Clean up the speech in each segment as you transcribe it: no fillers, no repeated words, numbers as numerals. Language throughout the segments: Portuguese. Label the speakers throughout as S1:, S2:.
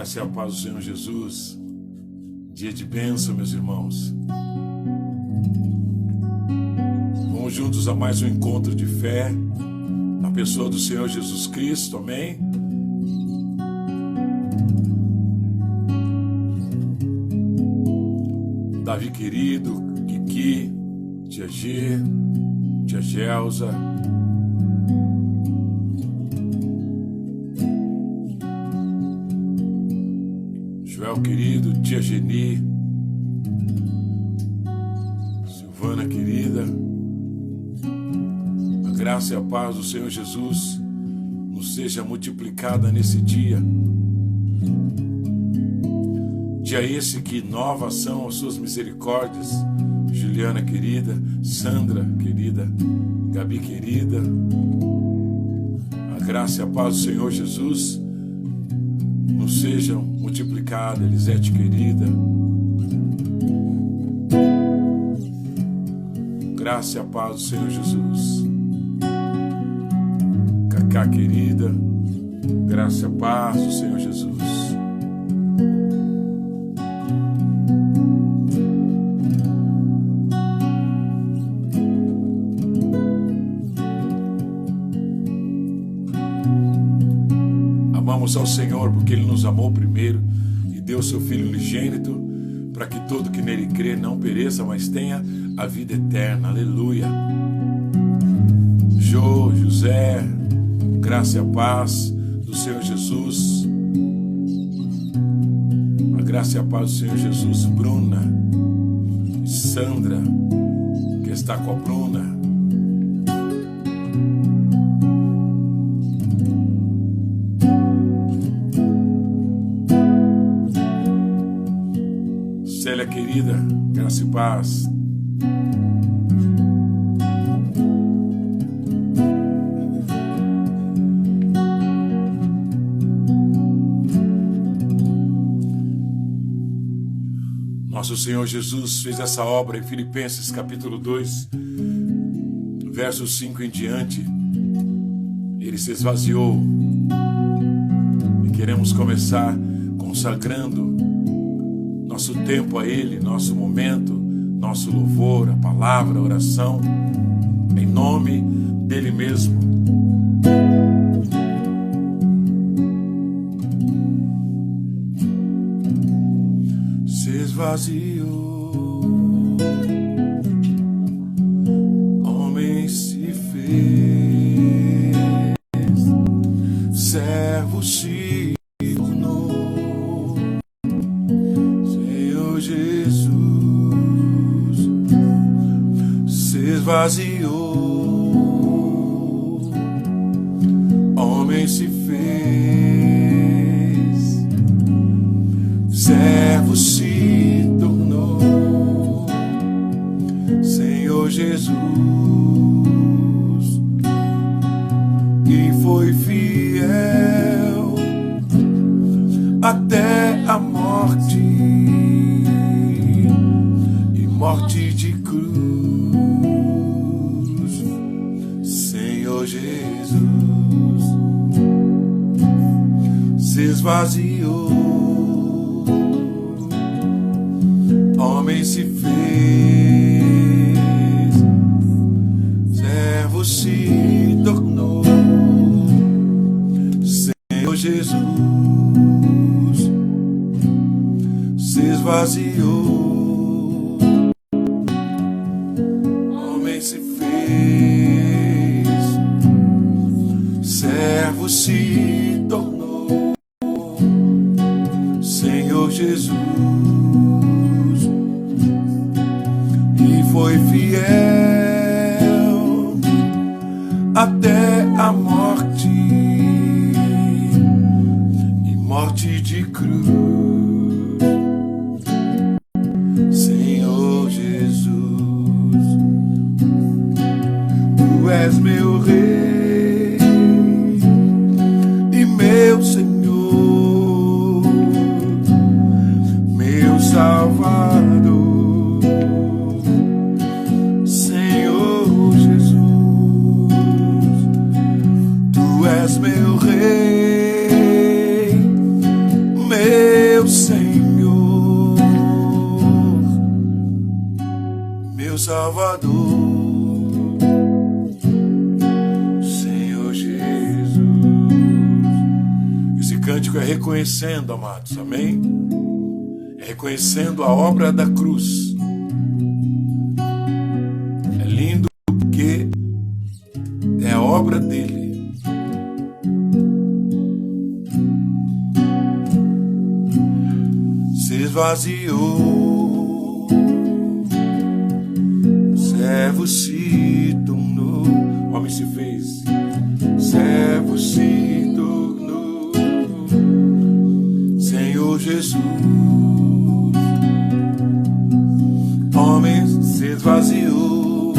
S1: Graça e a paz do Senhor Jesus. Dia de bênção, meus irmãos. Vamos juntos a mais um encontro de fé na pessoa do Senhor Jesus Cristo, amém? Davi querido, Kiki, Tia G, Tia Gelza, Joel querido, Tia Geni, Silvana querida, a graça e a paz do Senhor Jesus nos seja multiplicada nesse dia. Dia esse que novas são as suas misericórdias. Juliana querida, Sandra querida, Gabi querida, a graça e a paz do Senhor Jesus nos sejam multiplicadas. Elisete querida, graça e a paz do Senhor Jesus. Cacá querida, graça e a paz do Senhor Jesus. Amamos ao Senhor porque Ele nos amou primeiro e deu seu Filho unigênito para que todo que nele crê não pereça, mas tenha a vida eterna. Aleluia. José, graça e a paz do Senhor Jesus. A graça e a paz do Senhor Jesus. Bruna e Sandra, que está com a Bruna. Célia querida, graça e paz. Nosso Senhor Jesus fez essa obra em Filipenses capítulo 2, versos 5 em diante. Ele se esvaziou e queremos começar consagrando nosso tempo a Ele, nosso momento, nosso louvor, a palavra, a oração, em nome dEle mesmo. Se esvaziou, homem se fez, servo se tornou. Jesus se esvaziou, homem se fez, servo se tornou. Senhor Jesus, e foi fiel até a morte, morte de cruz. Senhor Jesus se esvaziou, homem se fez, servo se tornou. Senhor Jesus se esvaziou, servo se tornou. Senhor Jesus, e foi fiel até a morte, e morte de cruz. Senhor Jesus, Tu és meu Rei, meu Senhor, meu Salvador. Senhor Jesus, Tu és meu Rei, meu cântico é reconhecendo, amados, amém? É reconhecendo a obra da cruz. É lindo porque é a obra dele. Se esvaziou, servo se tornou, homem se fez, servo se tornou, Senhor Jesus. Homem se esvaziou,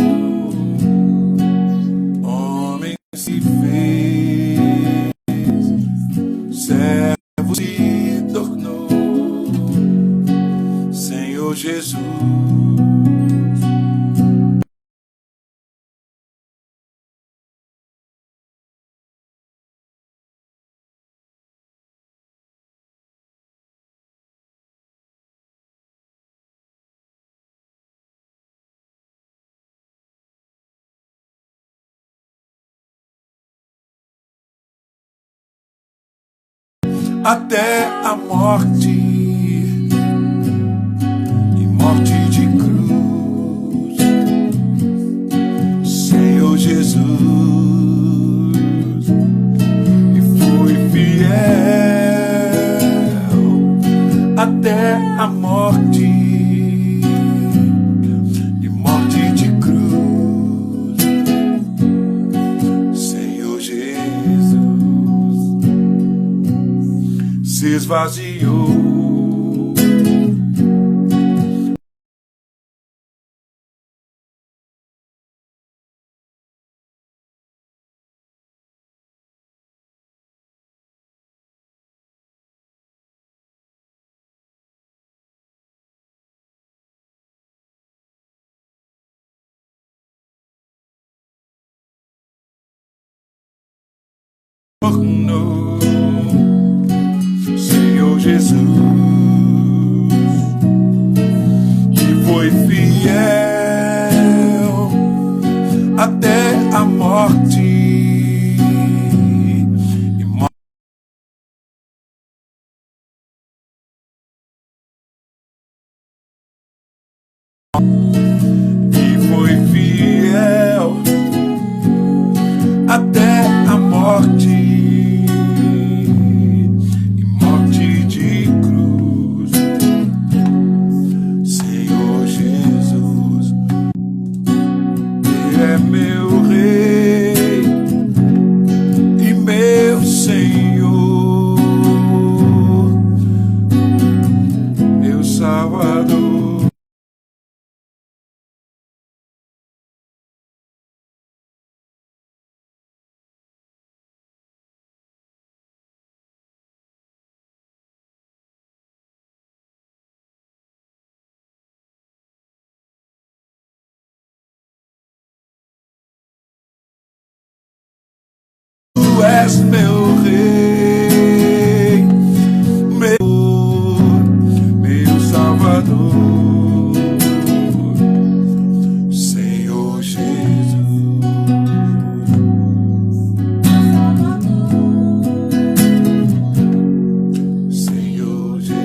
S1: homem se fez, servo se tornou, Senhor Jesus. Até a morte, e morte de cruz, Senhor Jesus, e foi fiel até a morte, e morte de cruz, Senhor Jesus. Se esvaziou, tornou, Senhor Jesus, que foi fiel até a morte, e foi fiel até a morte. Tu és meu rei, meu Salvador, Senhor Jesus. Senhor Jesus.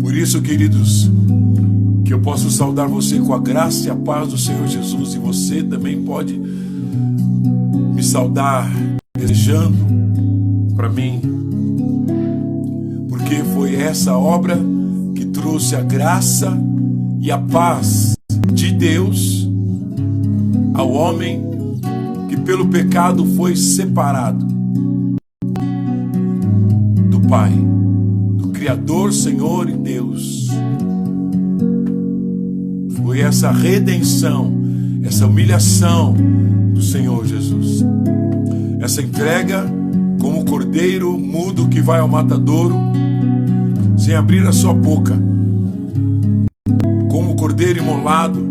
S1: Por isso, queridos, que eu posso saudar você com a graça e a paz do Senhor Jesus, e você também pode me saudar desejando para mim, porque foi essa obra que trouxe a graça e a paz de Deus ao homem que pelo pecado foi separado do Pai, Criador, Senhor e Deus. Foi essa redenção, essa humilhação do Senhor Jesus, essa entrega como cordeiro mudo que vai ao matadouro sem abrir a sua boca, como cordeiro imolado.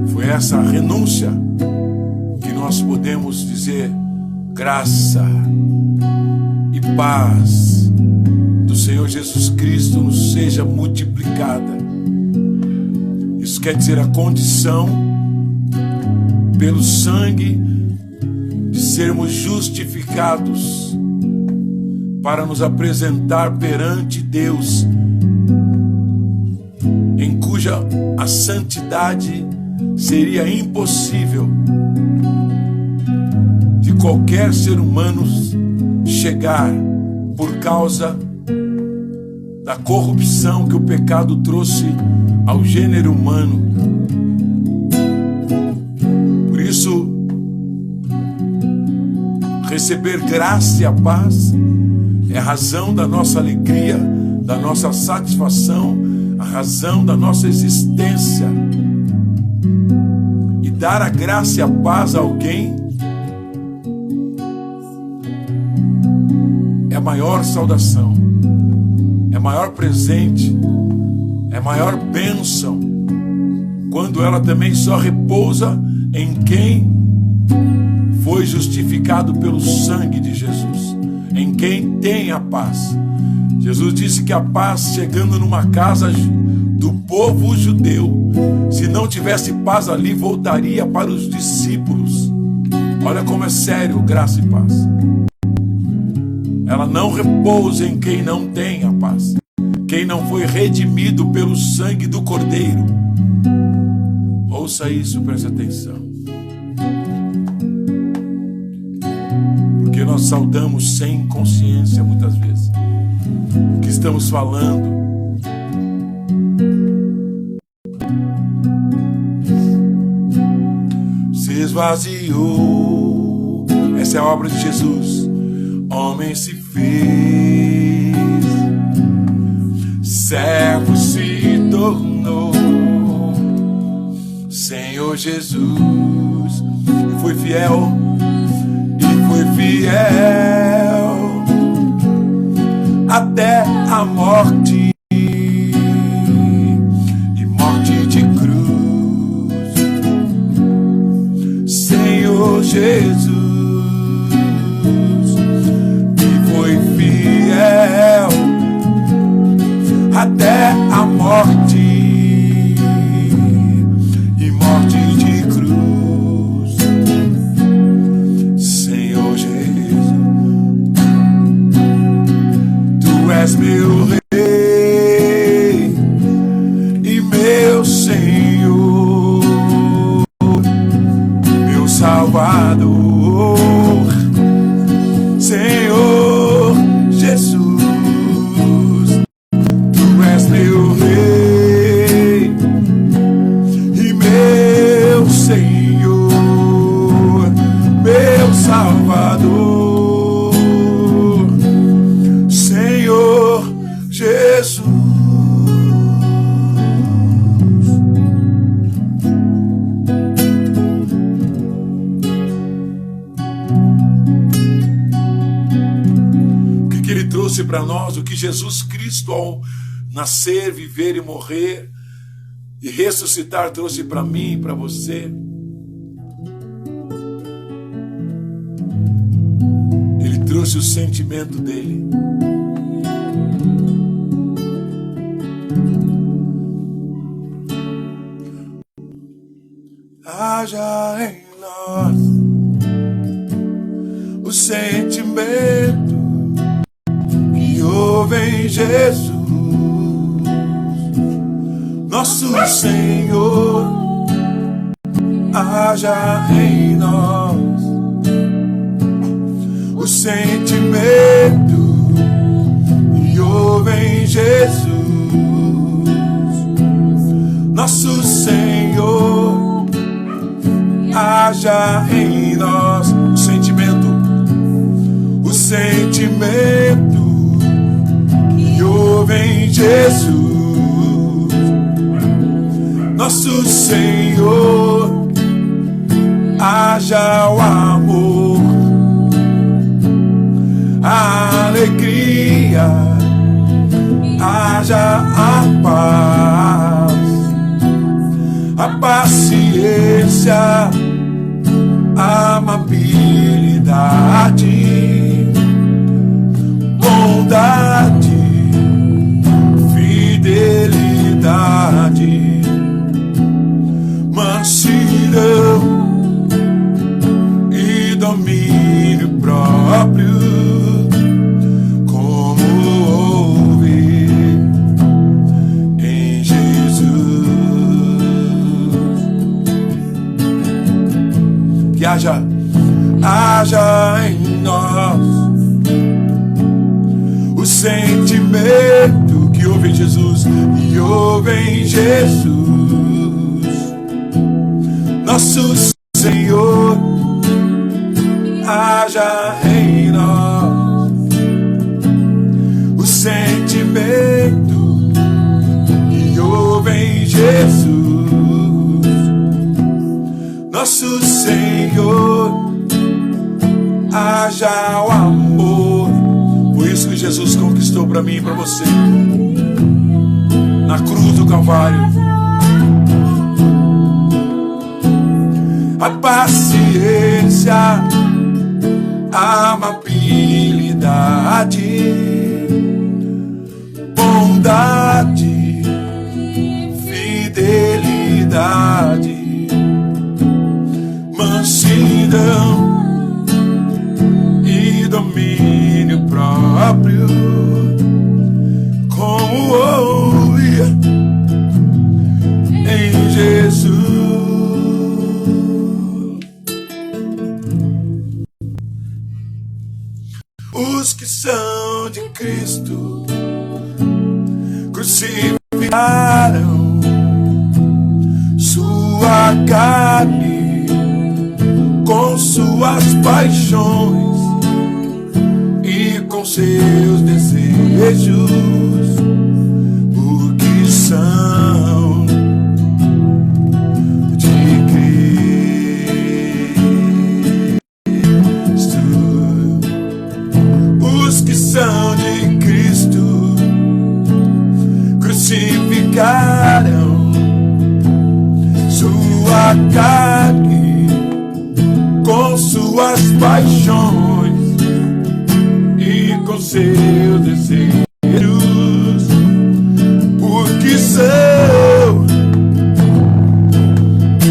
S1: Foi essa renúncia que nós podemos dizer graça e paz Senhor Jesus Cristo nos seja multiplicada. Isso quer dizer a condição, pelo sangue, de sermos justificados para nos apresentar perante Deus, em cuja a santidade seria impossível de qualquer ser humano chegar por causa da corrupção que o pecado trouxe ao gênero humano. Por isso, receber graça e a paz é a razão da nossa alegria, da nossa satisfação, a razão da nossa existência. E dar a graça e a paz a alguém é a maior saudação, é o maior presente, é a maior bênção, quando ela também só repousa em quem foi justificado pelo sangue de Jesus, em quem tem a paz. Jesus disse que a paz, chegando numa casa do povo judeu, se não tivesse paz ali, voltaria para os discípulos. Olha como é sério graça e paz. Ela não repousa em quem não tem a paz, quem não foi redimido pelo sangue do Cordeiro. Ouça isso, preste atenção. Porque nós saudamos sem consciência muitas vezes o que estamos falando. Se esvaziou, essa é a obra de Jesus. Homem se fez, servo se tornou, Senhor Jesus, e foi fiel, até a morte, e morte de cruz. Senhor Jesus, até a morte e morte de cruz. Senhor Jesus, Tu és meu Rei e meu Senhor, meu Salvador. Senhor Jesus, meu Rei e meu Senhor, meu Salvador, Senhor Jesus. O que Ele trouxe para nós, o que Jesus Cristo, ao nascer, viver e morrer e ressuscitar, trouxe para mim e para você. Ele trouxe o sentimento dele. Haja em nós o sentimento que houve em Jesus, nosso Senhor. Haja em nós o sentimento que houve em Jesus, nosso Senhor. Haja em nós o sentimento que houve em Jesus, nosso Senhor. Haja o amor, a alegria, haja a paz, a paciência, a amabilidade, bondade, haja em nós o sentimento que houve em Jesus e houve em Jesus, nosso Senhor. Haja em nós o sentimento que houve em Jesus, nosso Senhor. Haja o amor. Por isso que Jesus conquistou para mim e para você na cruz do Calvário a paciência, a amabilidade, bondade, fidelidade, mansidão e domínio próprio, como houve em Jesus. Os que são de Cristo crucificaram sua carne com suas paixões e com seus desejos, porque são de Cristo. Os que são de Cristo crucificaram sua carne com suas paixões e com seus desejos, porque são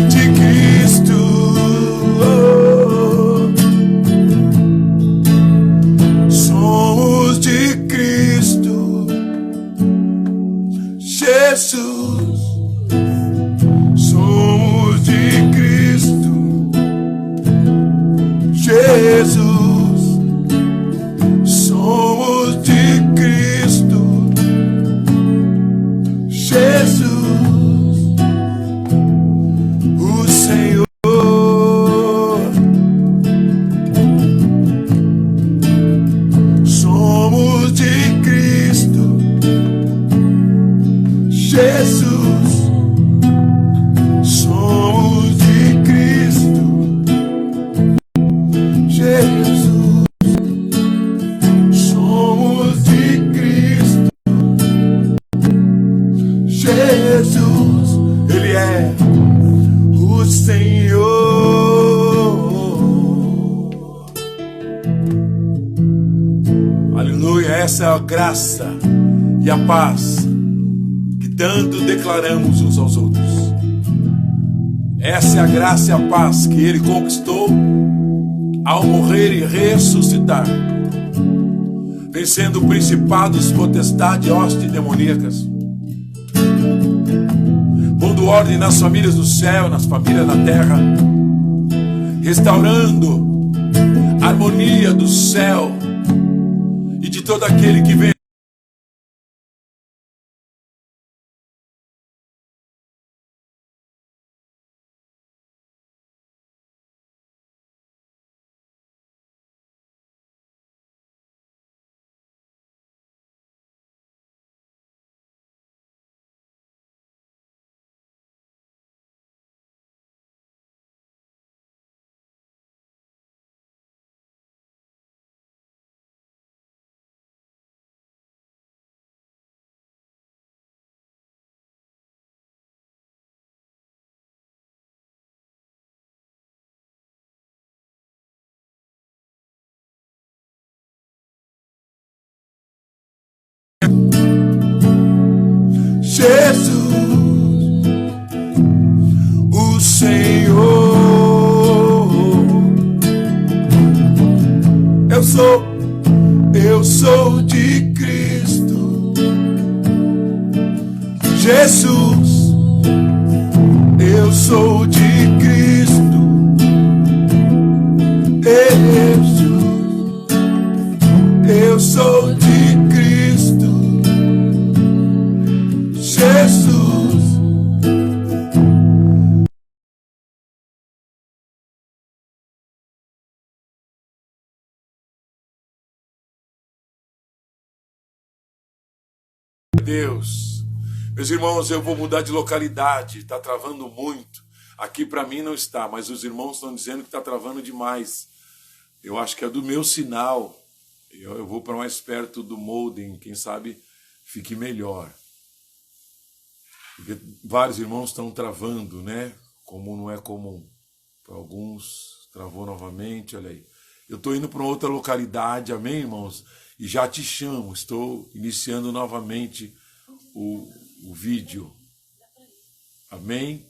S1: de Cristo. Somos de Cristo Jesus. Somos de Cristo Jesus. Somos de Cristo Jesus, o Senhor. Somos de Cristo Jesus. Somos de Cristo Jesus. Somos de Cristo Jesus. Ele é o Senhor. Aleluia. Essa é a graça e a paz que tanto declaramos uns aos outros. Essa é a graça e a paz que Ele conquistou ao morrer e ressuscitar, vencendo principados, potestades, hostes demoníacas, pondo ordem nas famílias do céu, nas famílias da terra, restaurando a harmonia do céu e de todo aquele que vem. Jesus, o Senhor. Eu sou de Cristo Jesus. Eu sou de Cristo Eu sou de Cristo Jesus. Deus. Meus irmãos, eu vou mudar de localidade. Está travando muito. Aqui para mim não está, mas os irmãos estão dizendo que está travando demais. Eu acho que é do meu sinal. Eu vou para mais perto do modem. Quem sabe fique melhor. Porque vários irmãos estão travando, né? Como não é comum. Para alguns, travou novamente, olha aí. Eu estou indo para outra localidade, amém, irmãos? E já te chamo, estou iniciando novamente o vídeo. Amém?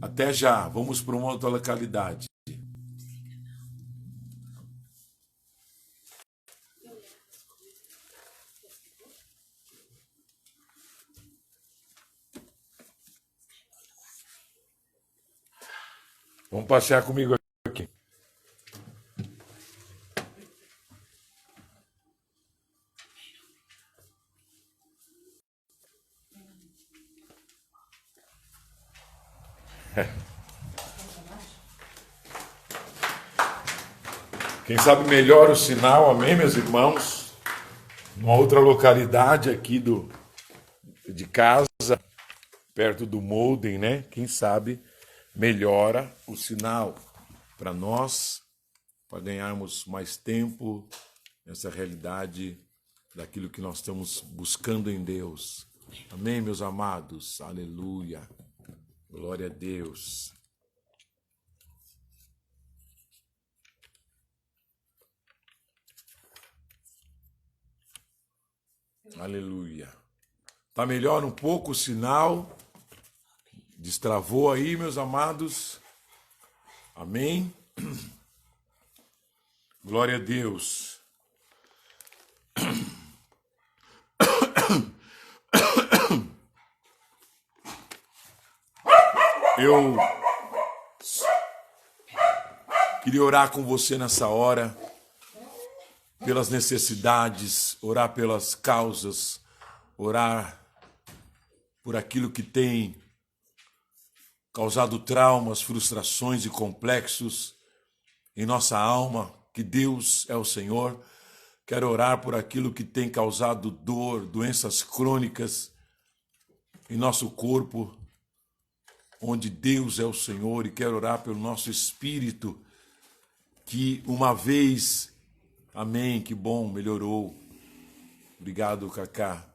S1: Até já, vamos para uma outra localidade. Vamos passear comigo aqui. Quem sabe melhor o sinal, amém, meus irmãos? Uma outra localidade aqui de casa, perto do modem, né? Quem sabe melhora o sinal para nós, para ganharmos mais tempo nessa realidade daquilo que nós estamos buscando em Deus. Amém, meus amados? Aleluia. Glória a Deus. Aleluia. Tá melhor um pouco o sinal? Destravou aí, meus amados? Amém? Glória a Deus. Eu queria orar com você nessa hora, pelas necessidades, orar pelas causas, orar por aquilo que tem causado traumas, frustrações e complexos em nossa alma, que Deus é o Senhor. Quero orar por aquilo que tem causado dor, doenças crônicas em nosso corpo, onde Deus é o Senhor, e quero orar pelo nosso espírito, que uma vez, amém, que bom, melhorou. Obrigado, Cacá.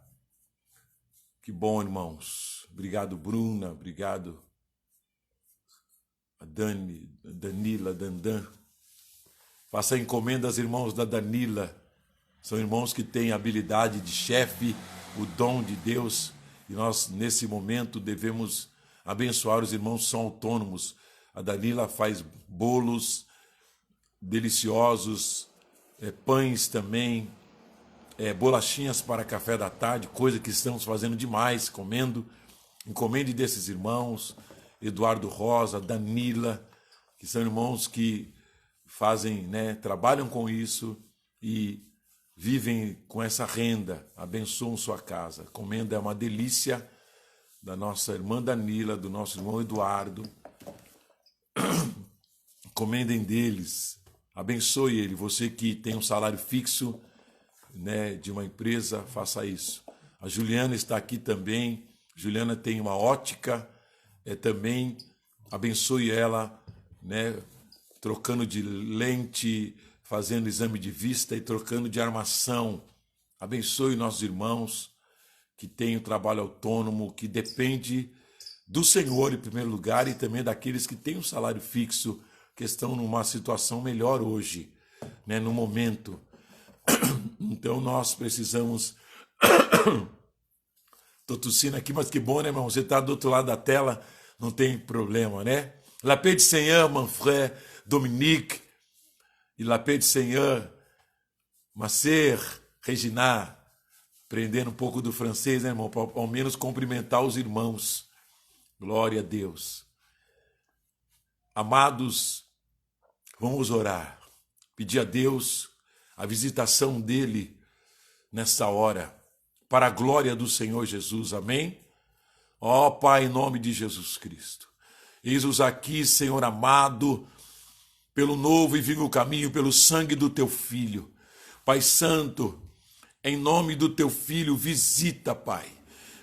S1: Que bom, irmãos. Obrigado, Bruna. Obrigado, a Danila, Dandan. Faça a encomenda aos irmãos da Danila. São irmãos que têm habilidade de chefe, o dom de Deus. E nós, nesse momento, devemos abençoar os irmãos que são autônomos. A Danila faz bolos deliciosos, pães também, bolachinhas para café da tarde, coisa que estamos fazendo demais, comendo. Encomende desses irmãos, Eduardo Rosa, Danila, que são irmãos que fazem, né, trabalham com isso e vivem com essa renda, abençoam sua casa. A comenda é uma delícia, da nossa irmã Danila, do nosso irmão Eduardo. Encomendem deles, abençoe ele. Você que tem um salário fixo, né, de uma empresa, faça isso. A Juliana está aqui também. Juliana tem uma ótica, também abençoe ela, né, trocando de lente, fazendo exame de vista e trocando de armação. Abençoe nossos irmãos que têm um trabalho autônomo, que depende do Senhor em primeiro lugar, e também daqueles que têm um salário fixo, que estão numa situação melhor hoje, né, no momento. Então nós precisamos... Estou tossindo aqui, mas que bom, né, irmão? Você está do outro lado da tela, não tem problema, né? La paix du Seigneur, mon frère Dominique, e la paix du Seigneur, ma sœur Regina, aprendendo um pouco do francês, né, irmão? Para ao menos cumprimentar os irmãos. Glória a Deus. Amados, vamos orar. Pedir a Deus a visitação dele nessa hora, para a glória do Senhor Jesus, amém? Ó Pai, em nome de Jesus Cristo, eis-os aqui, Senhor amado, pelo novo e vivo caminho, pelo sangue do Teu Filho. Pai Santo, em nome do Teu Filho, visita, Pai.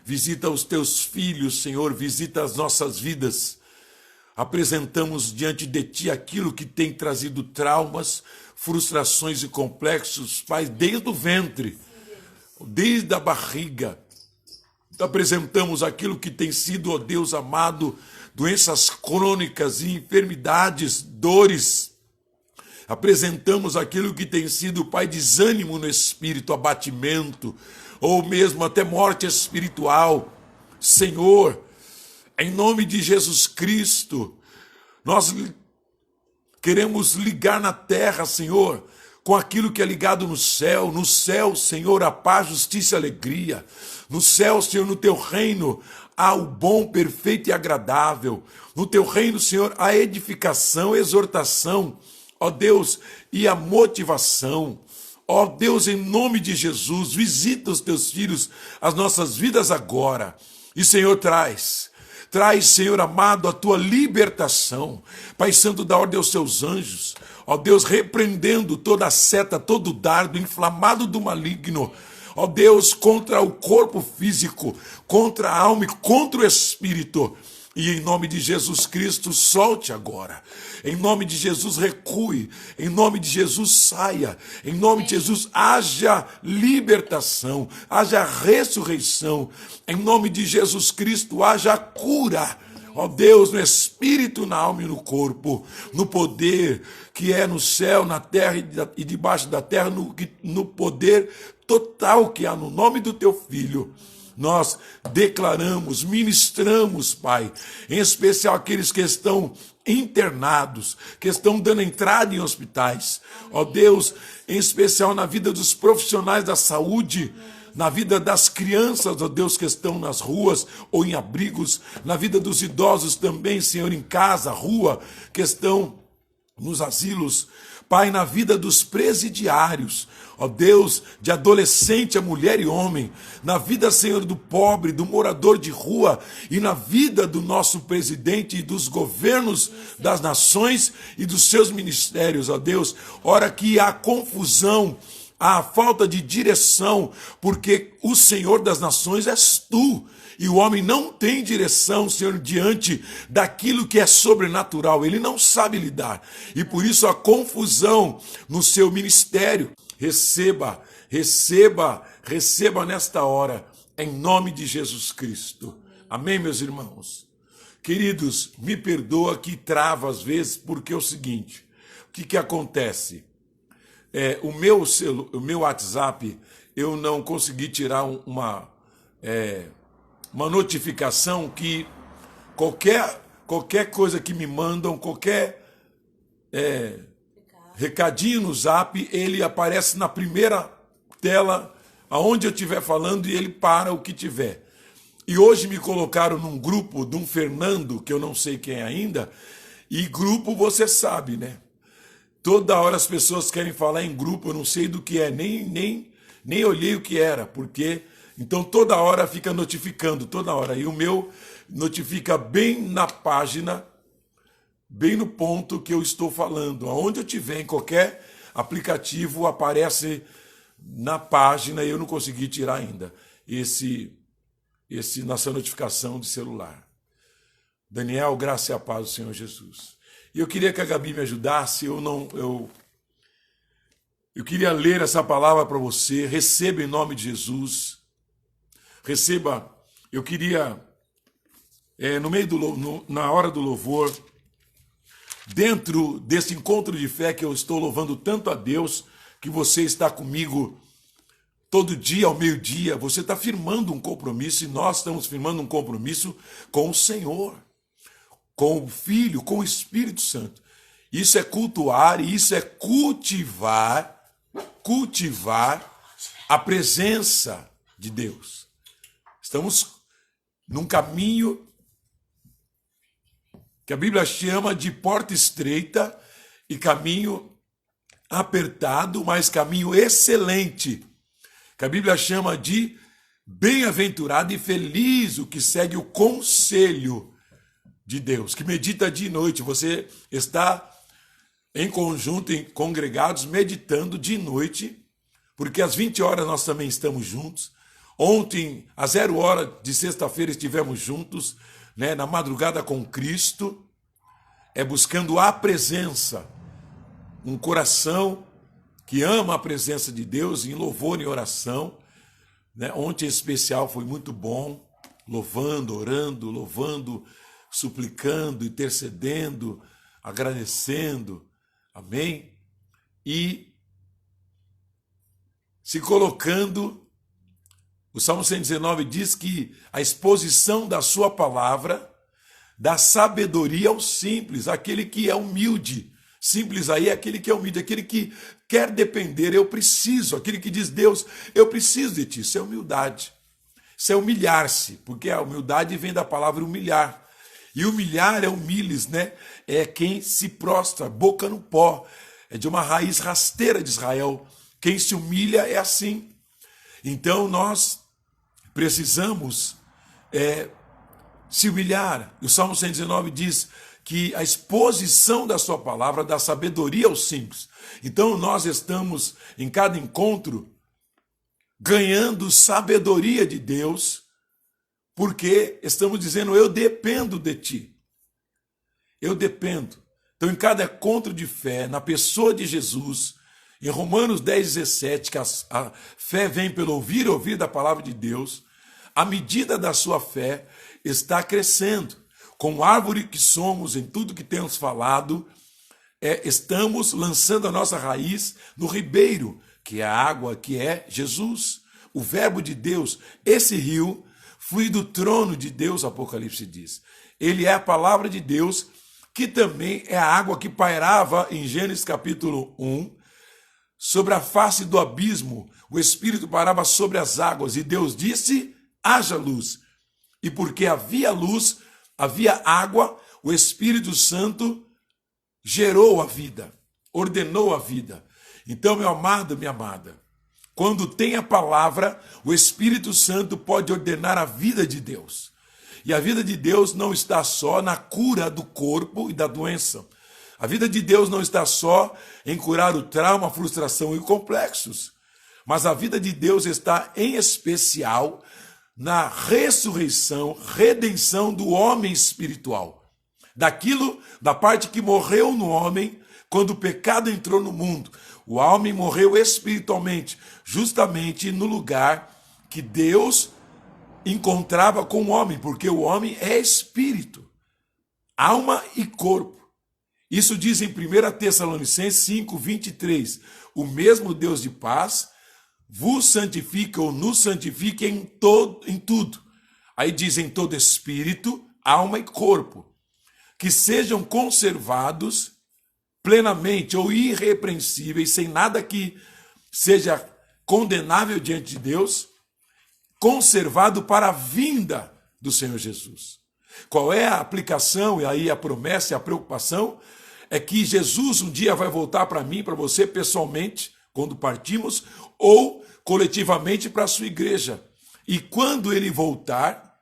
S1: Visita os Teus filhos, Senhor, visita as nossas vidas. Apresentamos diante de Ti aquilo que tem trazido traumas, frustrações e complexos, Pai, desde o ventre, desde a barriga. Apresentamos aquilo que tem sido, ó Deus amado, doenças crônicas e enfermidades, dores. Apresentamos aquilo que tem sido, Pai, desânimo no espírito, abatimento, ou mesmo até morte espiritual. Senhor, em nome de Jesus Cristo, nós queremos ligar na terra, Senhor, com aquilo que é ligado no céu. No céu, Senhor, a paz, justiça e alegria. No céu, Senhor, no Teu reino, há o bom, perfeito e agradável. No Teu reino, Senhor, a edificação, a exortação, ó Deus, e a motivação. Ó Deus, em nome de Jesus, visita os Teus filhos, as nossas vidas agora. E, Senhor, traz, Senhor amado, a Tua libertação. Pai Santo, dá ordem aos Seus anjos. Ó Deus, repreendendo toda a seta, todo o dardo inflamado do maligno. Ó Deus, contra o corpo físico, contra a alma e contra o espírito. E em nome de Jesus Cristo, solte agora. Em nome de Jesus, recue. Em nome de Jesus, saia. Em nome de Jesus, haja libertação, haja ressurreição. Em nome de Jesus Cristo, haja cura. Ó Deus, no espírito, na alma e no corpo, no poder que é no céu, na terra e debaixo da terra, no poder total que há no nome do Teu Filho. Nós declaramos, ministramos, Pai, em especial aqueles que estão internados, que estão dando entrada em hospitais. Ó Deus, em especial na vida dos profissionais da saúde, na vida das crianças, ó Deus, que estão nas ruas ou em abrigos, na vida dos idosos também, Senhor, em casa, rua, que estão nos asilos. Pai, na vida dos presidiários, ó Deus, de adolescente a mulher e homem, na vida, Senhor, do pobre, do morador de rua e na vida do nosso presidente e dos governos das nações e dos seus ministérios, ó Deus, ora que há confusão, há falta de direção, porque o Senhor das nações és Tu. E o homem não tem direção, Senhor, diante daquilo que é sobrenatural. Ele não sabe lidar. E por isso a confusão no seu ministério. Receba nesta hora, em nome de Jesus Cristo. Amém, meus irmãos? Queridos, me perdoa que trava às vezes, porque é o seguinte. O que acontece? O meu WhatsApp, eu não consegui tirar uma notificação que qualquer coisa que me mandam, qualquer recadinho no Zap, ele aparece na primeira tela, aonde eu estiver falando, e ele para o que tiver. E hoje me colocaram num grupo de um Fernando, que eu não sei quem é ainda, e grupo você sabe, né? Toda hora as pessoas querem falar em grupo, eu não sei do que é, nem olhei o que era, porque... Então toda hora fica notificando, toda hora. E o meu notifica bem na página, bem no ponto que eu estou falando. Aonde eu tiver, em qualquer aplicativo, aparece na página e eu não consegui tirar ainda nossa notificação de celular. Daniel, graça e a paz do Senhor Jesus. E eu queria que a Gabi me ajudasse, eu queria ler essa palavra para você. Receba em nome de Jesus. Receba, eu queria, na hora do louvor, dentro desse encontro de fé que eu estou louvando tanto a Deus, que você está comigo todo dia ao meio-dia, você está firmando um compromisso e nós estamos firmando um compromisso com o Senhor, com o Filho, com o Espírito Santo. Isso é cultuar e isso é cultivar a presença de Deus. Estamos num caminho que a Bíblia chama de porta estreita e caminho apertado, mas caminho excelente, que a Bíblia chama de bem-aventurado e feliz o que segue o conselho de Deus, que medita de noite. Você está em conjunto, congregados, meditando de noite, porque às 20 horas nós também estamos juntos. Ontem, às 0 hora de sexta-feira, estivemos juntos, né, na madrugada com Cristo, buscando a presença, um coração que ama a presença de Deus em louvor e oração. Né? Ontem, em especial, foi muito bom, louvando, orando, louvando, suplicando, intercedendo, agradecendo, amém? E se colocando, o Salmo 119 diz que a exposição da sua palavra dá sabedoria ao simples, aquele que é humilde. Simples aí é aquele que é humilde, aquele que quer depender, eu preciso, aquele que diz, Deus, eu preciso de ti. Isso é humildade, isso é humilhar-se, porque a humildade vem da palavra humilhar. E humilhar é humilhes, né? É quem se prostra, boca no pó. É de uma raiz rasteira de Israel. Quem se humilha é assim. Então nós precisamos se humilhar. E o Salmo 119 diz que a exposição da sua palavra dá sabedoria aos simples. Então nós estamos em cada encontro ganhando sabedoria de Deus, porque estamos dizendo, eu dependo de ti. Eu dependo. Então, em cada encontro de fé, na pessoa de Jesus, em Romanos 10:17, que a fé vem pelo ouvir e ouvir da palavra de Deus, a medida da sua fé está crescendo. Como árvore que somos, em tudo que temos falado, estamos lançando a nossa raiz no ribeiro, que é a água, que é Jesus, o verbo de Deus. Esse rio flui do trono de Deus, Apocalipse diz. Ele é a palavra de Deus, que também é a água que pairava em Gênesis capítulo 1, sobre a face do abismo. O Espírito parava sobre as águas e Deus disse, haja luz. E porque havia luz, havia água, o Espírito Santo gerou a vida, ordenou a vida. Então, meu amado, minha amada, quando tem a palavra, o Espírito Santo pode ordenar a vida de Deus. E a vida de Deus não está só na cura do corpo e da doença. A vida de Deus não está só em curar o trauma, a frustração e complexos. Mas a vida de Deus está, em especial, na ressurreição, redenção do homem espiritual. Da parte que morreu no homem quando o pecado entrou no mundo. O homem morreu espiritualmente, justamente no lugar que Deus encontrava com o homem, porque o homem é espírito, alma e corpo. Isso diz em 1 Tessalonicenses 5:23. O mesmo Deus de paz vos santifica ou nos santifica em tudo. Aí diz em todo espírito, alma e corpo, que sejam conservados plenamente ou irrepreensíveis, sem nada que seja condenável diante de Deus, conservado para a vinda do Senhor Jesus. Qual é a aplicação e aí a promessa e a preocupação? É que Jesus um dia vai voltar para mim, para você pessoalmente, quando partimos, ou coletivamente para a sua igreja. E quando ele voltar,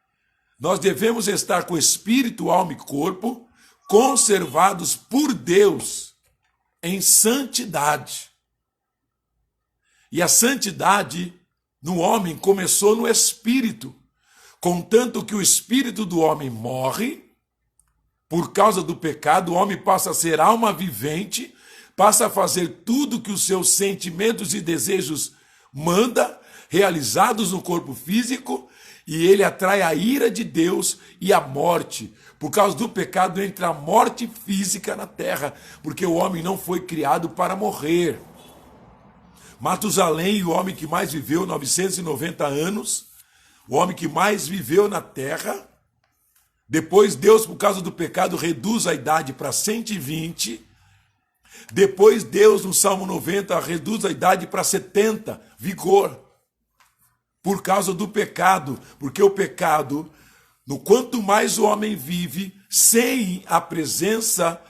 S1: nós devemos estar com espírito, alma e corpo conservados por Deus em santidade. E a santidade no homem começou no espírito, contanto que o espírito do homem morre, por causa do pecado, o homem passa a ser alma vivente, passa a fazer tudo que os seus sentimentos e desejos manda, realizados no corpo físico, e ele atrai a ira de Deus e a morte. Por causa do pecado entra a morte física na terra, porque o homem não foi criado para morrer. Matusalém, o homem que mais viveu 990 anos, o homem que mais viveu na terra, depois Deus, por causa do pecado, reduz a idade para 120. Depois Deus, no Salmo 90, reduz a idade para 70, vigor. Por causa do pecado, porque o pecado, no quanto mais o homem vive, sem a presença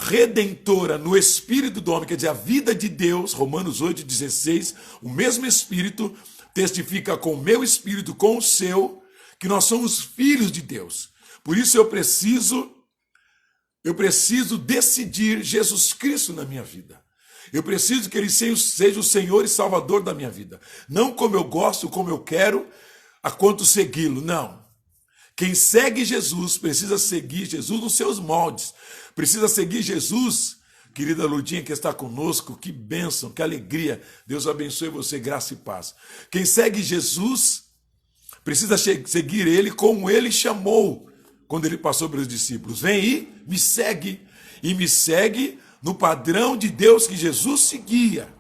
S1: redentora no espírito do homem, quer dizer, a vida de Deus, Romanos 8,16, o mesmo espírito testifica com o meu espírito, com o seu, que nós somos filhos de Deus. Por isso eu preciso decidir Jesus Cristo na minha vida. Eu preciso que ele seja o Senhor e Salvador da minha vida. Não como eu gosto, como eu quero, a quanto segui-lo, não. Quem segue Jesus precisa seguir Jesus nos seus moldes. Precisa seguir Jesus, querida Ludinha que está conosco, que bênção, que alegria. Deus abençoe você, graça e paz. Quem segue Jesus precisa seguir ele como ele chamou quando ele passou pelos discípulos. Vem e me segue. E me segue no padrão de Deus que Jesus seguia.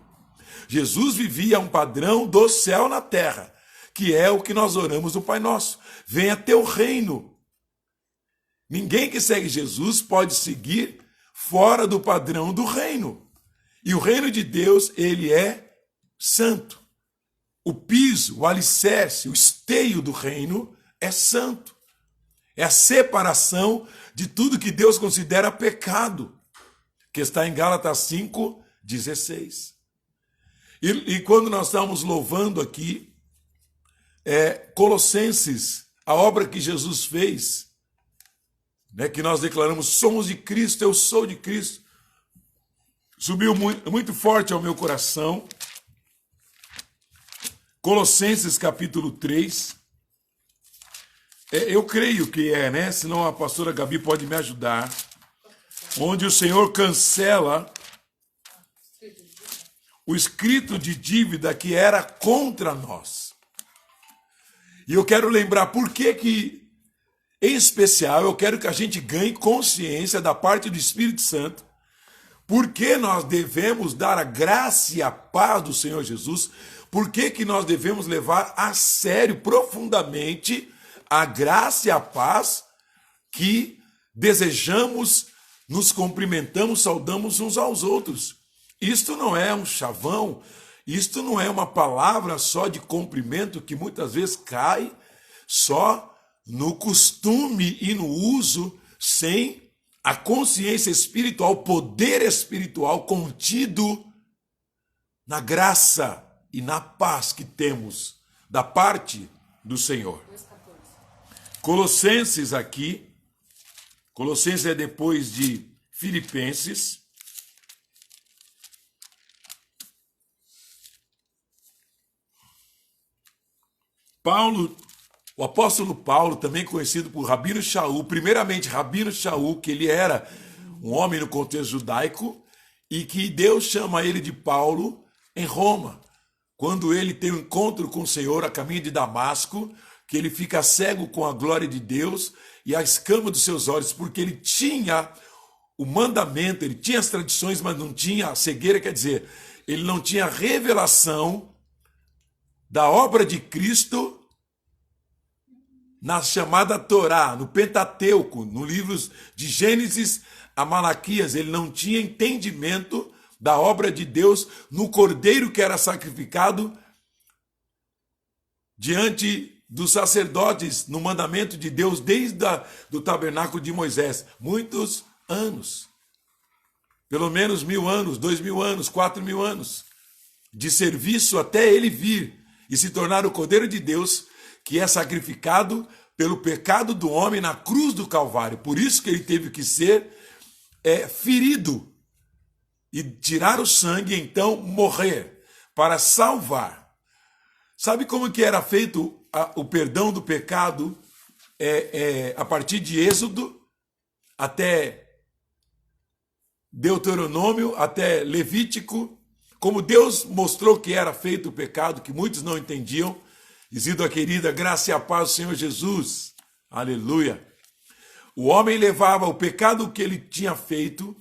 S1: Jesus vivia um padrão do céu na terra, que é o que nós oramos no Pai Nosso. Venha teu reino. Ninguém que segue Jesus pode seguir fora do padrão do reino. E o reino de Deus, ele é santo. O piso, o alicerce, o esteio do reino é santo. É a separação de tudo que Deus considera pecado, que está em Gálatas 5,16. E quando nós estamos louvando aqui, Colossenses, a obra que Jesus fez, que nós declaramos, somos de Cristo, eu sou de Cristo, subiu muito forte ao meu coração. Colossenses capítulo 3, eu creio que senão a pastora Gabi pode me ajudar, onde o Senhor cancela o escrito de dívida que era contra nós. E eu quero lembrar por que, em especial, eu quero que a gente ganhe consciência da parte do Espírito Santo, porque nós devemos dar a graça e a paz do Senhor Jesus, porque nós devemos levar a sério, profundamente, a graça e a paz que desejamos, nos cumprimentamos, saudamos uns aos outros. Isto não é um chavão, isto não é uma palavra só de cumprimento que muitas vezes cai só no costume e no uso, sem a consciência espiritual, o poder espiritual contido na graça e na paz que temos da parte do Senhor. Colossenses aqui, Colossenses é depois de Filipenses. Paulo, o apóstolo Paulo, também conhecido por Rabino Shaul, primeiramente Rabino Shaul, que ele era um homem no contexto judaico, e que Deus chama ele de Paulo em Roma, quando ele tem um encontro com o Senhor a caminho de Damasco, que ele fica cego com a glória de Deus e a escama dos seus olhos, porque ele tinha o mandamento, ele tinha as tradições, mas não tinha a cegueira, quer dizer, ele não tinha a revelação da obra de Cristo na chamada Torá, no Pentateuco, no livros de Gênesis a Malaquias. Ele não tinha entendimento da obra de Deus no cordeiro que era sacrificado diante dos sacerdotes, no mandamento de Deus, desde do tabernáculo de Moisés. Muitos anos, pelo menos 1000 anos, 2000 anos, 4000 anos, de serviço até ele vir e se tornar o Cordeiro de Deus, que é sacrificado pelo pecado do homem na cruz do Calvário. Por isso que ele teve que ser ferido e tirar o sangue, e então morrer, para salvar. Sabe como que era feito o perdão do pecado a partir de Êxodo até Deuteronômio, até Levítico? Como Deus mostrou que era feito o pecado, que muitos não entendiam. Isilda querida, graça e a paz do Senhor Jesus. Aleluia. O homem levava o pecado que ele tinha feito,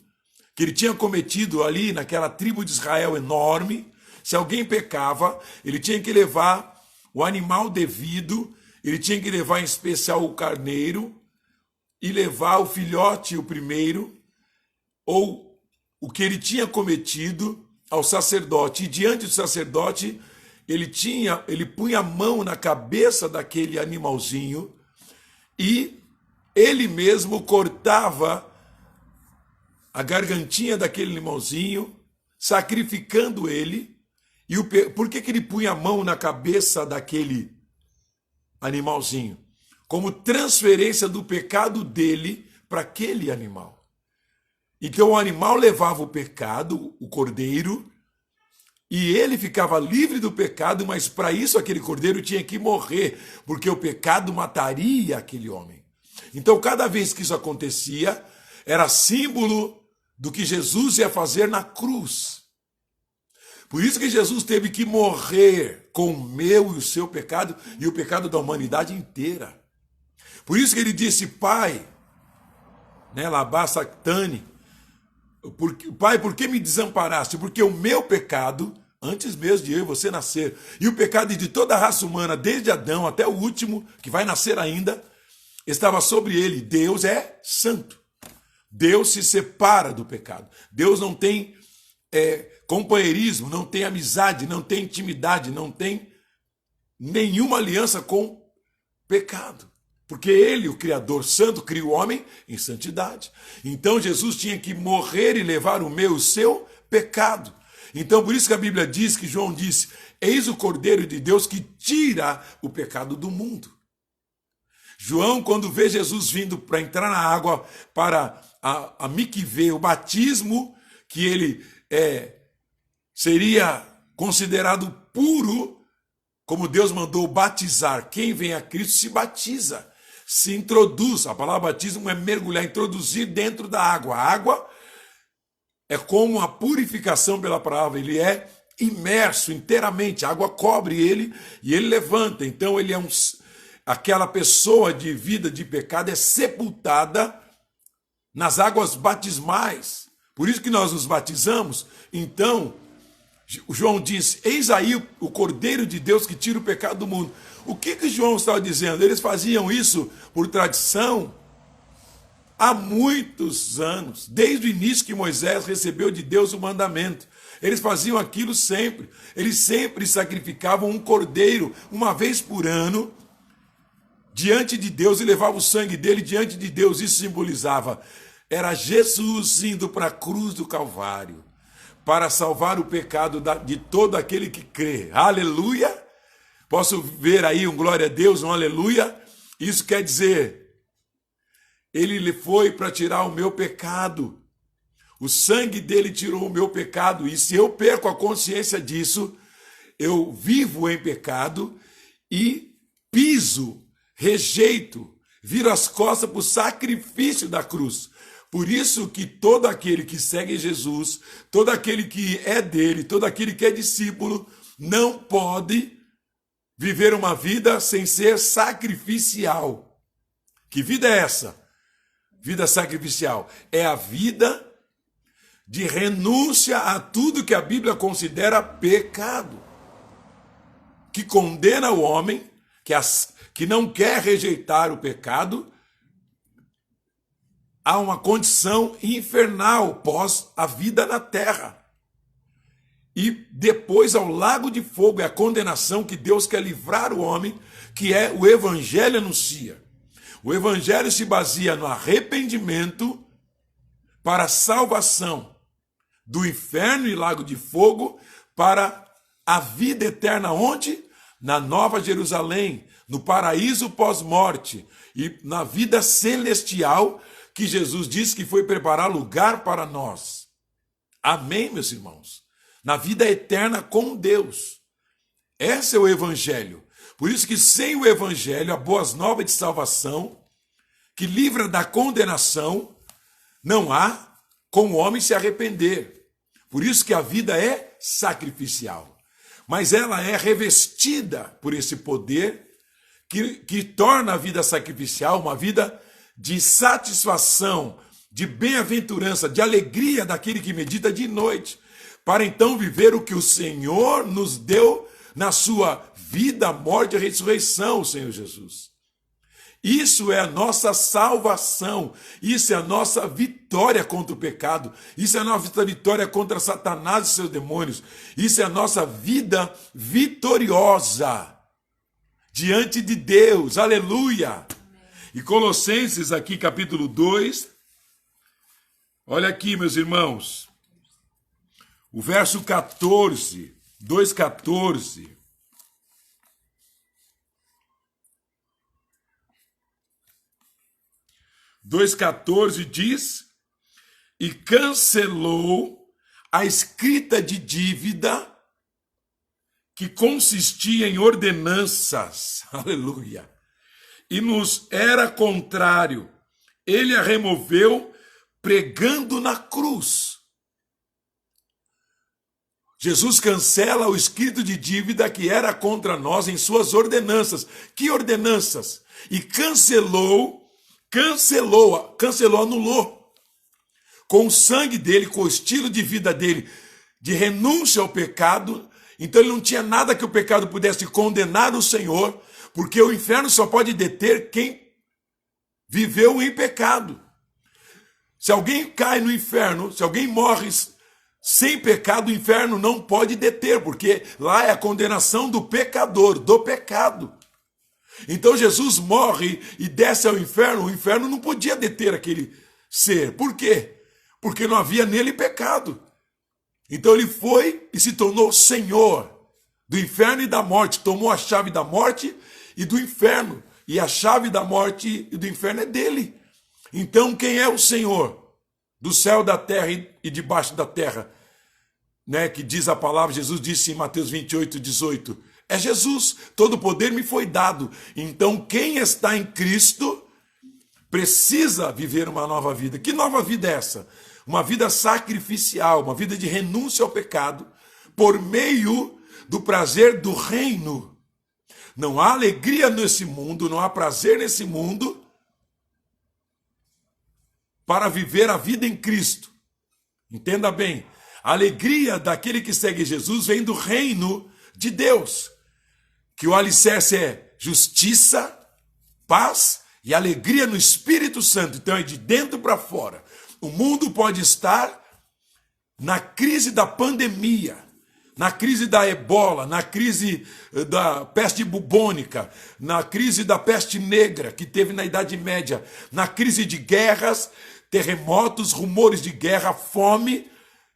S1: que ele tinha cometido ali naquela tribo de Israel enorme. Se alguém pecava, ele tinha que levar o animal devido, ele tinha que levar em especial o carneiro, e levar o filhote, o primeiro, ou o que ele tinha cometido, ao sacerdote. E diante do sacerdote, ele punha a mão na cabeça daquele animalzinho e ele mesmo cortava a gargantinha daquele animalzinho, sacrificando ele. E por que ele punha a mão na cabeça daquele animalzinho? Como transferência do pecado dele para aquele animal. Então o animal levava o pecado, o cordeiro, e ele ficava livre do pecado, mas para isso aquele cordeiro tinha que morrer, porque o pecado mataria aquele homem. Então cada vez que isso acontecia, era símbolo do que Jesus ia fazer na cruz. Por isso que Jesus teve que morrer com o meu e o seu pecado e o pecado da humanidade inteira. Por isso que ele disse, Pai, Labá Sactani, Pai, por que me desamparaste? Porque o meu pecado, antes mesmo de eu e você nascer, e o pecado de toda a raça humana, desde Adão até o último, que vai nascer ainda, estava sobre ele. Deus é santo. Deus se separa do pecado. Deus não tem companheirismo, não tem amizade, não tem intimidade, não tem nenhuma aliança com pecado. Porque ele, o Criador Santo, cria o homem em santidade. Então Jesus tinha que morrer e levar o meu e o seu pecado. Então por isso que a Bíblia diz, que João disse, eis o Cordeiro de Deus que tira o pecado do mundo. João, quando vê Jesus vindo para entrar na água para a mikvê, o batismo, que ele seria considerado puro, como Deus mandou batizar. Quem vem a Cristo se batiza, se introduz. A palavra batismo é mergulhar, introduzir dentro da água. A água é como a purificação pela palavra, ele é imerso inteiramente, a água cobre ele e ele levanta. Então ele é aquela pessoa de vida de pecado é sepultada nas águas batismais. Por isso que nós nos batizamos. Então, João diz, eis aí o Cordeiro de Deus que tira o pecado do mundo. O que João estava dizendo? Eles faziam isso por tradição há muitos anos, desde o início que Moisés recebeu de Deus o mandamento. Eles faziam aquilo sempre. Eles sempre sacrificavam um cordeiro uma vez por ano diante de Deus e levavam o sangue dele diante de Deus. Isso simbolizava, era Jesus indo para a cruz do Calvário para salvar o pecado de todo aquele que crê. Aleluia! Posso ver aí um glória a Deus, um aleluia? Isso quer dizer, ele foi para tirar o meu pecado. O sangue dele tirou o meu pecado. E se eu perco a consciência disso, eu vivo em pecado e piso, rejeito, viro as costas para o sacrifício da cruz. Por isso que todo aquele que segue Jesus, todo aquele que é dele, todo aquele que é discípulo, não pode viver uma vida sem ser sacrificial. Que vida é essa? Vida sacrificial. É a vida de renúncia a tudo que a Bíblia considera pecado. Que condena o homem, que não quer rejeitar o pecado, a uma condição infernal pós a vida na terra. E depois ao lago de fogo é a condenação que Deus quer livrar o homem, que é o Evangelho anuncia. O Evangelho se baseia no arrependimento para a salvação do inferno e lago de fogo para a vida eterna. Onde? Na Nova Jerusalém, no paraíso pós-morte e na vida celestial que Jesus disse que foi preparar lugar para nós. Amém, meus irmãos? Na vida eterna com Deus. Esse é o Evangelho. Por isso que sem o Evangelho, a boas novas de salvação, que livra da condenação, não há como o homem se arrepender. Por isso que a vida é sacrificial. Mas ela é revestida por esse poder que torna a vida sacrificial uma vida de satisfação, de bem-aventurança, de alegria daquele que medita de noite, para então viver o que o Senhor nos deu na sua vida, morte e ressurreição, o Senhor Jesus. Isso é a nossa salvação, isso é a nossa vitória contra o pecado, isso é a nossa vitória contra Satanás e seus demônios, isso é a nossa vida vitoriosa diante de Deus, aleluia! E Colossenses aqui capítulo 2, Olha aqui, meus irmãos. O verso 14, 2,14. Diz: e cancelou a escrita de dívida que consistia em ordenanças, aleluia, e nos era contrário. Ele a removeu pregando na cruz. Jesus cancela o escrito de dívida que era contra nós em suas ordenanças. Que ordenanças? E cancelou, anulou. Com o sangue dele, com o estilo de vida dele, de renúncia ao pecado. Então ele não tinha nada que o pecado pudesse condenar o Senhor, porque o inferno só pode deter quem viveu em pecado. Se alguém cai no inferno, se alguém morre sem pecado, o inferno não pode deter, porque lá é a condenação do pecador, do pecado. Então Jesus morre e desce ao inferno, o inferno não podia deter aquele ser. Por quê? Porque não havia nele pecado. Então ele foi e se tornou Senhor do inferno e da morte, tomou a chave da morte e do inferno, e a chave da morte e do inferno é dele. Então quem é o Senhor do céu, da terra e debaixo da terra? Né, que diz a palavra, Jesus disse em Mateus 28:18, é Jesus, todo o poder me foi dado. Então quem está em Cristo precisa viver uma nova vida. Que nova vida é essa? Uma vida sacrificial, uma vida de renúncia ao pecado, por meio do prazer do reino. Não há alegria nesse mundo, não há prazer nesse mundo para viver a vida em Cristo. Entenda bem, a alegria daquele que segue Jesus vem do reino de Deus, que o alicerce é justiça, paz e alegria no Espírito Santo. Então é de dentro para fora. O mundo pode estar na crise da pandemia, na crise da ebola, na crise da peste bubônica, na crise da peste negra que teve na Idade Média, na crise de guerras, terremotos, rumores de guerra, fome,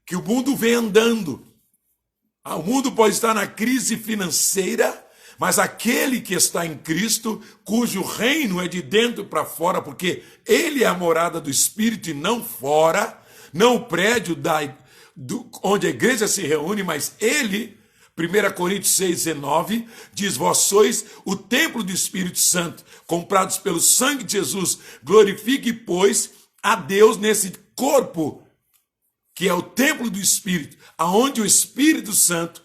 S1: que o mundo vem andando. O mundo pode estar na crise financeira, mas aquele que está em Cristo, cujo reino é de dentro para fora, porque ele é a morada do Espírito e não fora, não o prédio onde a igreja se reúne, mas ele, 1 Coríntios 6,19, diz, vós sois o templo do Espírito Santo, comprados pelo sangue de Jesus, glorifique, pois, a Deus nesse corpo, que é o templo do Espírito, aonde o Espírito Santo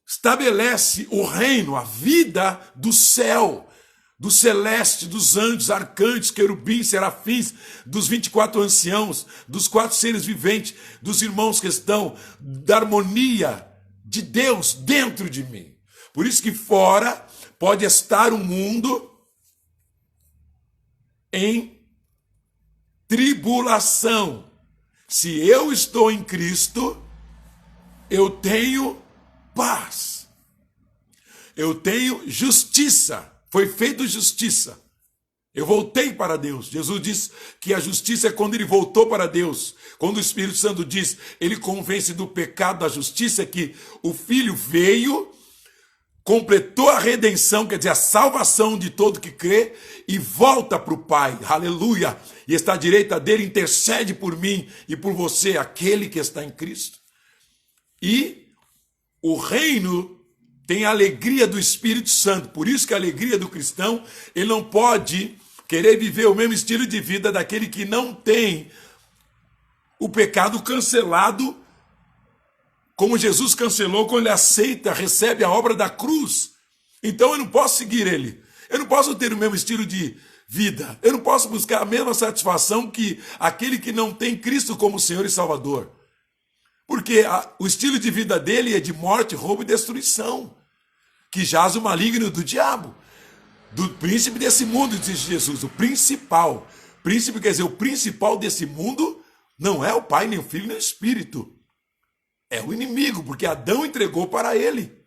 S1: estabelece o reino, a vida do céu, do celeste, dos anjos, arcanjos, querubins, serafins, dos 24 anciãos, dos 4 seres viventes, dos irmãos que estão, da harmonia de Deus dentro de mim. Por isso que fora pode estar um mundo em tribulação. Se eu estou em Cristo, eu tenho paz. Eu tenho justiça. Foi feito justiça. Eu voltei para Deus. Jesus diz que a justiça é quando ele voltou para Deus. Quando o Espírito Santo diz, ele convence do pecado, da justiça, que o Filho veio, completou a redenção, quer dizer, a salvação de todo que crê, e volta para o Pai. Aleluia! E está à direita dele, intercede por mim e por você, aquele que está em Cristo. E o reino tem a alegria do Espírito Santo. Por isso que a alegria do cristão, ele não pode querer viver o mesmo estilo de vida daquele que não tem o pecado cancelado, como Jesus cancelou quando ele aceita, recebe a obra da cruz. Então eu não posso seguir ele. Eu não posso ter o mesmo estilo de vida. Eu não posso buscar a mesma satisfação que aquele que não tem Cristo como Senhor e Salvador. Porque o estilo de vida dele é de morte, roubo e destruição, que jaz o maligno do diabo, do príncipe desse mundo, diz Jesus, o principal. Príncipe quer dizer, o principal desse mundo não é o Pai, nem o Filho, nem o Espírito. É o inimigo, porque Adão entregou para ele.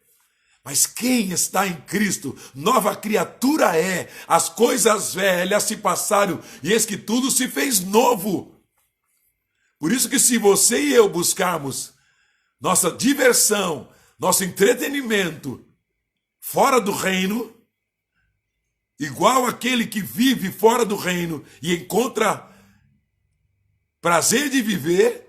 S1: Mas quem está em Cristo, nova criatura é. As coisas velhas se passaram, e eis que tudo se fez novo. Por isso que se você e eu buscarmos nossa diversão, nosso entretenimento fora do reino, igual aquele que vive fora do reino e encontra prazer de viver,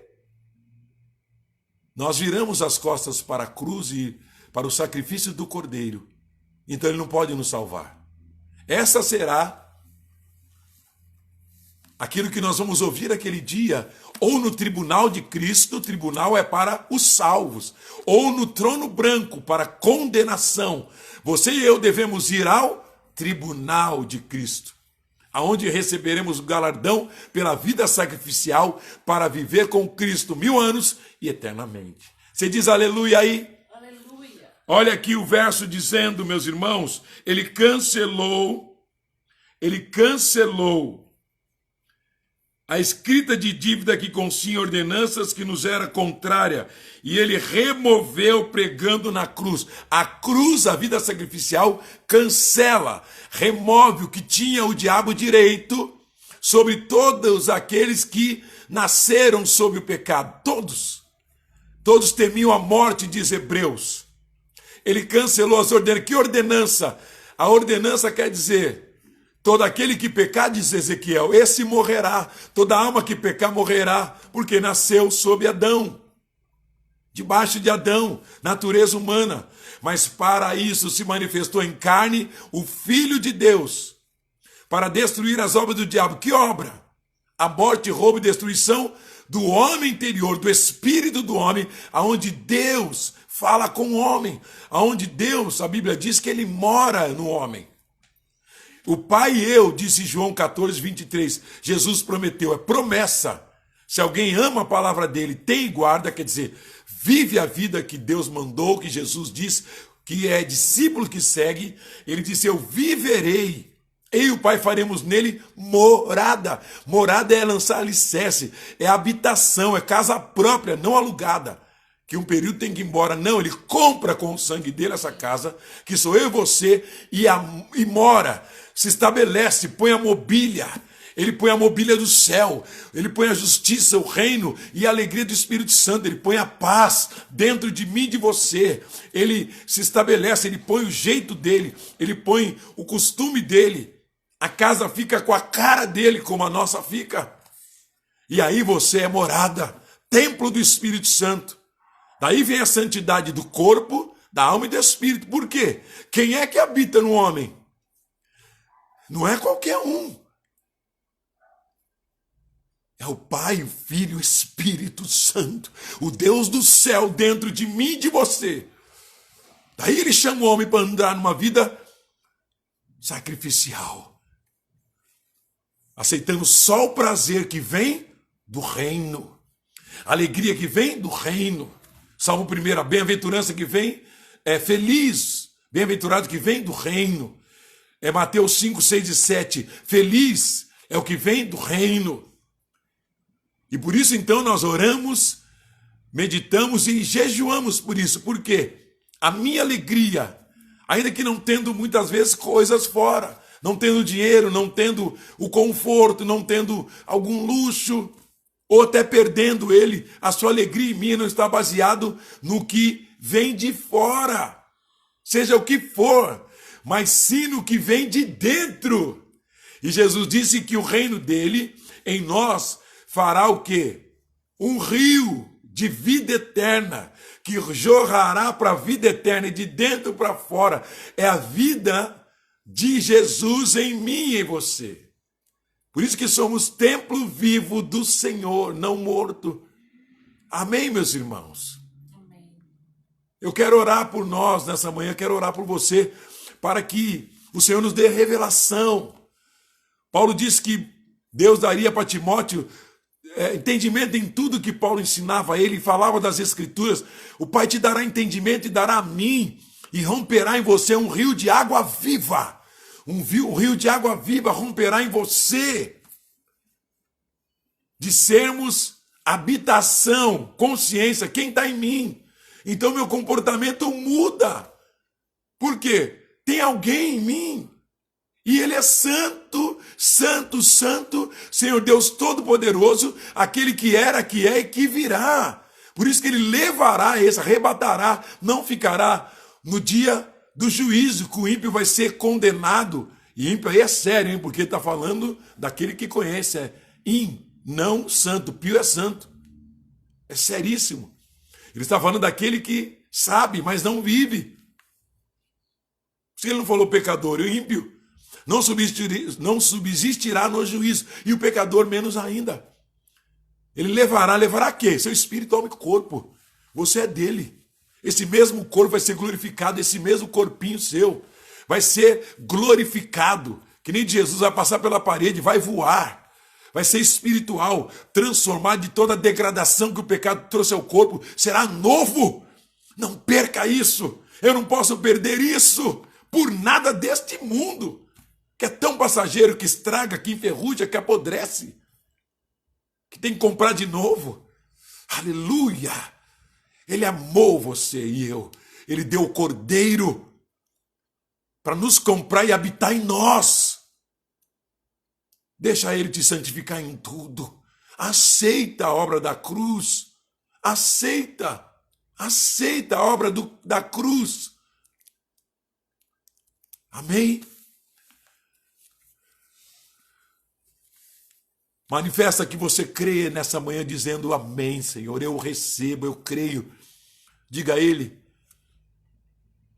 S1: nós viramos as costas para a cruz e para o sacrifício do Cordeiro. Então ele não pode nos salvar. Essa será aquilo que nós vamos ouvir aquele dia, ou no tribunal de Cristo, o tribunal é para os salvos, ou no trono branco para condenação. Você e eu devemos ir ao tribunal de Cristo, aonde receberemos o galardão pela vida sacrificial para viver com Cristo 1000 anos e eternamente. Você diz aleluia aí?
S2: Aleluia.
S1: Olha aqui o verso dizendo, meus irmãos, ele cancelou a escrita de dívida que continha ordenanças que nos era contrária, e ele removeu pregando na cruz. A cruz, a vida sacrificial, cancela, remove o que tinha o diabo direito sobre todos aqueles que nasceram sob o pecado. Todos temiam a morte, diz Hebreus. Ele cancelou as ordenanças. Que ordenança? A ordenança quer dizer, todo aquele que pecar, diz Ezequiel, esse morrerá. Toda alma que pecar morrerá, porque nasceu sob Adão, debaixo de Adão, natureza humana. Mas para isso se manifestou em carne o Filho de Deus, para destruir as obras do diabo. Que obra? A morte, roubo e destruição do homem interior, do espírito do homem, aonde Deus fala com o homem, aonde Deus, a Bíblia diz que ele mora no homem. O Pai e eu, disse João 14, 23, Jesus prometeu, é promessa. Se alguém ama a palavra dele, tem e guarda, quer dizer, vive a vida que Deus mandou, que Jesus diz, que é discípulo que segue, ele disse, eu viverei, eu e o Pai faremos nele morada. Morada é lançar alicerce, é habitação, é casa própria, não alugada, que um período tem que ir embora. Não, ele compra com o sangue dele essa casa, que sou eu e você, e mora, se estabelece, põe a mobília. Ele põe a mobília do céu, ele põe a justiça, o reino e a alegria do Espírito Santo, ele põe a paz dentro de mim e de você, ele se estabelece, ele põe o jeito dele, ele põe o costume dele, a casa fica com a cara dele, como a nossa fica, e aí você é morada, templo do Espírito Santo. Daí vem a santidade do corpo, da alma e do espírito. Por quê? Quem é que habita no homem? Não é qualquer um. É o Pai, o Filho e o Espírito Santo. O Deus do céu dentro de mim e de você. Daí ele chama o homem para andar numa vida sacrificial. Aceitando só o prazer que vem do reino. A alegria que vem do reino. Salmo 1, a bem-aventurança que vem é feliz. Bem-aventurado que vem do reino. É Mateus 5, 6 e 7. Feliz é o que vem do reino. E por isso, então, nós oramos, meditamos e jejuamos por isso. Por quê? A minha alegria, ainda que não tendo muitas vezes coisas fora, não tendo dinheiro, não tendo o conforto, não tendo algum luxo, ou até perdendo ele, a sua alegria em mim não está baseado no que vem de fora, seja o que for, mas sim no que vem de dentro. E Jesus disse que o reino dele, em nós, fará o quê? Um rio de vida eterna, que jorrará para a vida eterna, e de dentro para fora. É a vida de Jesus em mim e em você. Por isso que somos templo vivo do Senhor, não morto. Amém, meus irmãos?
S2: Amém.
S1: Eu quero orar por nós nessa manhã, quero orar por você, para que o Senhor nos dê revelação. Paulo disse que Deus daria para Timóteo entendimento em tudo que Paulo ensinava a ele, falava das Escrituras. O Pai te dará entendimento e dará a mim, e romperá em você um rio de água viva. Um rio de água viva romperá em você, de sermos habitação, consciência, quem está em mim. Então meu comportamento muda. Por quê? Tem alguém em mim. E ele é santo, santo, santo, Senhor Deus Todo-Poderoso, aquele que era, que é e que virá. Por isso que ele levará esse, arrebatará, não ficará no dia do juízo, que o ímpio vai ser condenado. E ímpio aí é sério, hein? Porque está falando daquele que conhece, não santo, pio é santo. É seríssimo. Ele está falando daquele que sabe, mas não vive. Se ele não falou pecador, e o ímpio não subsistirá no juízo, e o pecador menos ainda. Ele levará quê? Seu espírito, alma e corpo. Você é dele. Esse mesmo corpo vai ser glorificado, esse mesmo corpinho seu vai ser glorificado, que nem Jesus vai passar pela parede, vai voar. Vai ser espiritual, transformado de toda a degradação que o pecado trouxe ao corpo, será novo. Não perca isso. Eu não posso perder isso por nada deste mundo, que é tão passageiro, que estraga, que enferruja, que apodrece, que tem que comprar de novo. Aleluia! Ele amou você e eu. Ele deu o Cordeiro para nos comprar e habitar em nós. Deixa ele te santificar em tudo. Aceita a obra da cruz. Aceita a obra da cruz. Amém? Manifesta que você crê nessa manhã dizendo amém, Senhor. Eu recebo, eu creio. Diga a ele.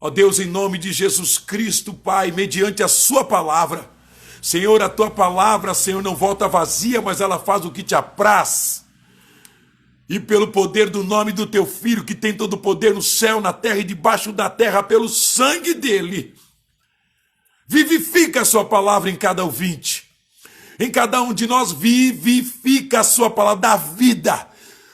S1: Ó Deus, em nome de Jesus Cristo, Pai, mediante a sua palavra, Senhor, a tua palavra, Senhor, não volta vazia, mas ela faz o que te apraz. E pelo poder do nome do teu Filho, que tem todo o poder no céu, na terra e debaixo da terra, pelo sangue dele, vivifica a sua palavra em cada ouvinte. Em cada um de nós, vivifica a sua palavra, dá vida.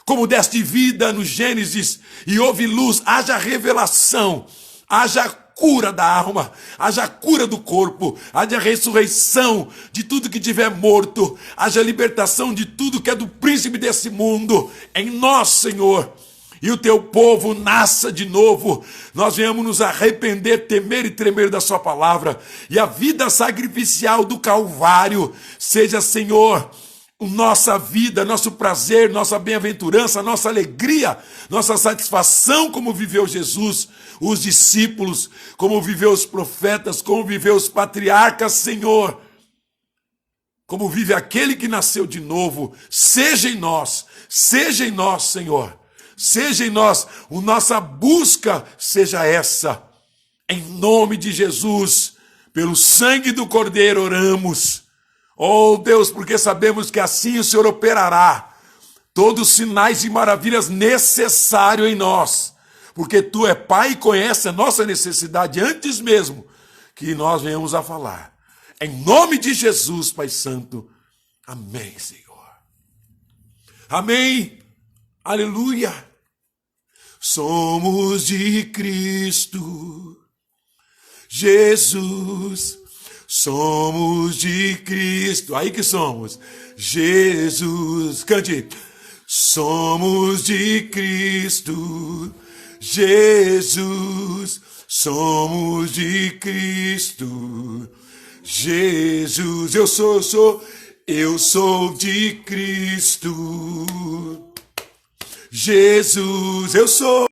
S1: Como deste vida no Gênesis e houve luz, haja revelação, haja cura da alma, haja cura do corpo, haja ressurreição de tudo que tiver morto, haja libertação de tudo que é do príncipe desse mundo, em nós, Senhor. E o teu povo nasça de novo, nós venhamos nos arrepender, temer e tremer da sua palavra, e a vida sacrificial do Calvário seja, Senhor, nossa vida, nosso prazer, nossa bem-aventurança, nossa alegria, nossa satisfação, como viveu Jesus, os discípulos, como viveu os profetas, como viveu os patriarcas, Senhor, como vive aquele que nasceu de novo, seja em nós, Senhor, seja em nós, a nossa busca seja essa, em nome de Jesus, pelo sangue do Cordeiro oramos. Oh Deus, porque sabemos que assim o Senhor operará todos os sinais e maravilhas necessários em nós, porque Tu é Pai e conhece a nossa necessidade antes mesmo que nós venhamos a falar. Em nome de Jesus, Pai Santo, amém, Senhor. Amém, aleluia. Somos de Cristo, Jesus. Somos de Cristo, aí que somos, Jesus, cante, somos de Cristo, Jesus, somos de Cristo, Jesus, eu sou de Cristo, Jesus, eu sou.